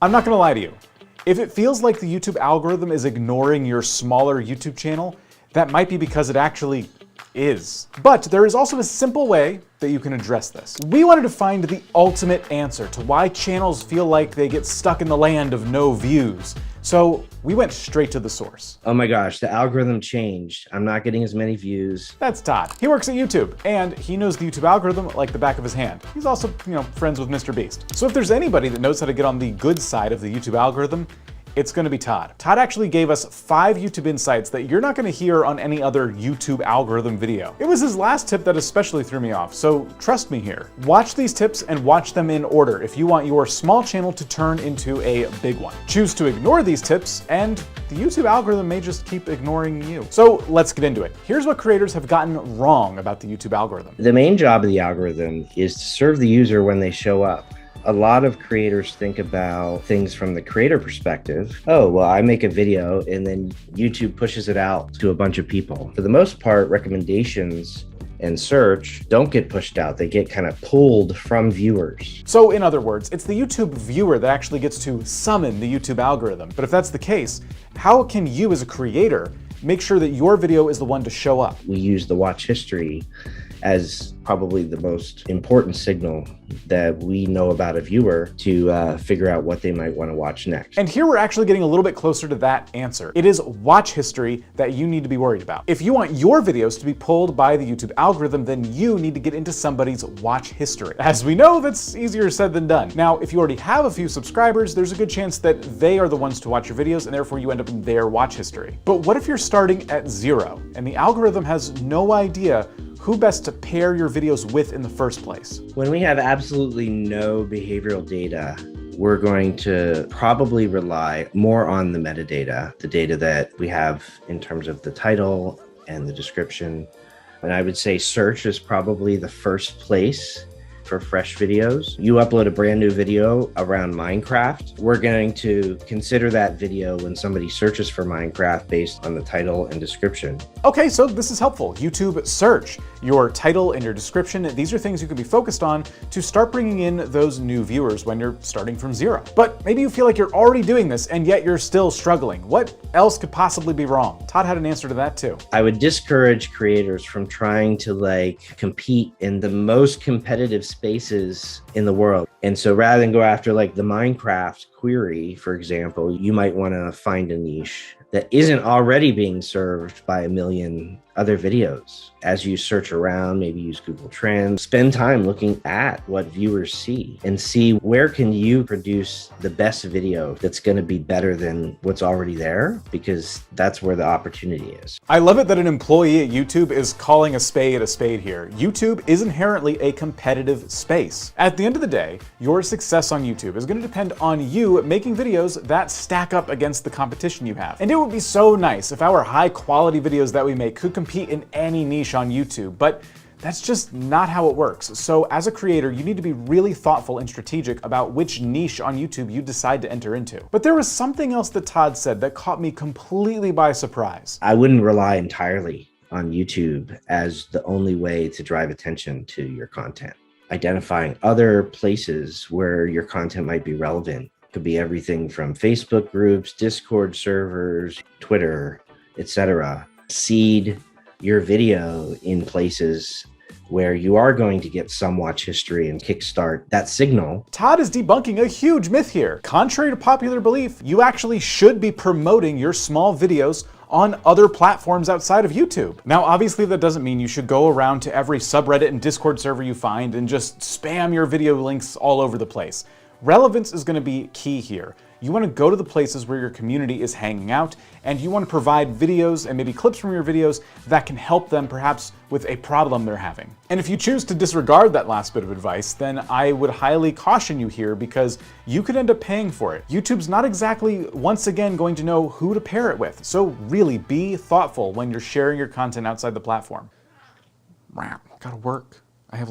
I'm not gonna lie to you. If it feels like the YouTube algorithm is ignoring your smaller YouTube channel, that might be because it actually is. But there is also a simple way that you can address this. We wanted to find the ultimate answer to why channels feel like they get stuck in the land of no views. So we went straight to the source. Oh my gosh, the algorithm changed. I'm not getting as many views. That's Todd. He works at YouTube, and he knows the YouTube algorithm like the back of his hand. He's also, friends with Mr. Beast. So if there's anybody that knows how to get on the good side of the YouTube algorithm, it's gonna be Todd. Todd actually gave us 5 YouTube insights that you're not gonna hear on any other YouTube algorithm video. It was his last tip that especially threw me off, so trust me here. Watch these tips and watch them in order if you want your small channel to turn into a big one. Choose to ignore these tips, and the YouTube algorithm may just keep ignoring you. So let's get into it. Here's what creators have gotten wrong about the YouTube algorithm. The main job of the algorithm is to serve the user when they show up. A lot of creators think about things from the creator perspective. Oh, well, I make a video and then YouTube pushes it out to a bunch of people. For the most part, recommendations and search don't get pushed out. They get kind of pulled from viewers. So in other words, it's the YouTube viewer that actually gets to summon the YouTube algorithm. But if that's the case, how can you as a creator make sure that your video is the one to show up? We use the watch history as probably the most important signal that we know about a viewer to figure out what they might want to watch next. And here we're actually getting a little bit closer to that answer. It is watch history that you need to be worried about. If you want your videos to be pulled by the YouTube algorithm, then you need to get into somebody's watch history. As we know, that's easier said than done. Now, if you already have a few subscribers, there's a good chance that they are the ones to watch your videos, and therefore you end up in their watch history. But what if you're starting at 0 and the algorithm has no idea who best to pair your videos with in the first place? When we have absolutely no behavioral data, we're going to probably rely more on the metadata, the data that we have in terms of the title and the description. And I would say search is probably the first place for fresh videos. You upload a brand new video around Minecraft, we're going to consider that video when somebody searches for Minecraft based on the title and description. Okay, so this is helpful. YouTube search, your title and your description, these are things you can be focused on to start bringing in those new viewers when you're starting from 0. But maybe you feel like you're already doing this and yet you're still struggling. What else could possibly be wrong? Todd had an answer to that too. I would discourage creators from trying to compete in the most competitive spaces in the world. And so rather than go after the Minecraft query, for example, you might want to find a niche that isn't already being served by a million other videos. As you search around, maybe use Google Trends, spend time looking at what viewers see and see where can you produce the best video that's going to be better than what's already there, because that's where the opportunity is. I love it that an employee at YouTube is calling a spade here. YouTube is inherently a competitive space. At the end of the day, your success on YouTube is going to depend on you making videos that stack up against the competition you have. And it would be so nice if our high quality videos that we make could compete in any niche on YouTube, but that's just not how it works. So as a creator, you need to be really thoughtful and strategic about which niche on YouTube you decide to enter into. But there was something else that Todd said that caught me completely by surprise. I wouldn't rely entirely on YouTube as the only way to drive attention to your content. Identifying other places where your content might be relevant could be everything from Facebook groups, Discord servers, Twitter, etc. Seed your video in places where you are going to get some watch history and kickstart that signal. Todd is debunking a huge myth here. Contrary to popular belief, you actually should be promoting your small videos on other platforms outside of YouTube. Now, obviously that doesn't mean you should go around to every subreddit and Discord server you find and just spam your video links all over the place. Relevance is going to be key here. You want to go to the places where your community is hanging out, and you want to provide videos and maybe clips from your videos that can help them perhaps with a problem they're having. And if you choose to disregard that last bit of advice, then I would highly caution you here, because you could end up paying for it. YouTube's not exactly, once again, going to know who to pair it with. So really be thoughtful when you're sharing your content outside the platform. Gotta work. I have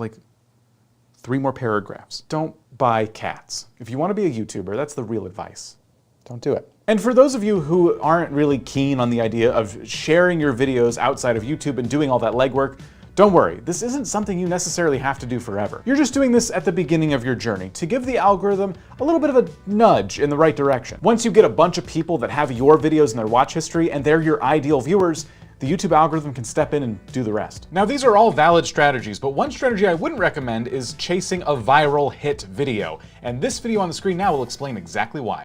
3 more paragraphs. Don't buy cats. If you want to be a YouTuber, that's the real advice. Don't do it. And for those of you who aren't really keen on the idea of sharing your videos outside of YouTube and doing all that legwork, Don't worry, this isn't something you necessarily have to do forever. You're just doing this at the beginning of your journey to give the algorithm a little bit of a nudge in the right direction. Once you get a bunch of people that have your videos in their watch history and they're your ideal viewers, the YouTube algorithm can step in and do the rest. Now, these are all valid strategies, but one strategy I wouldn't recommend is chasing a viral hit video. And this video on the screen now will explain exactly why.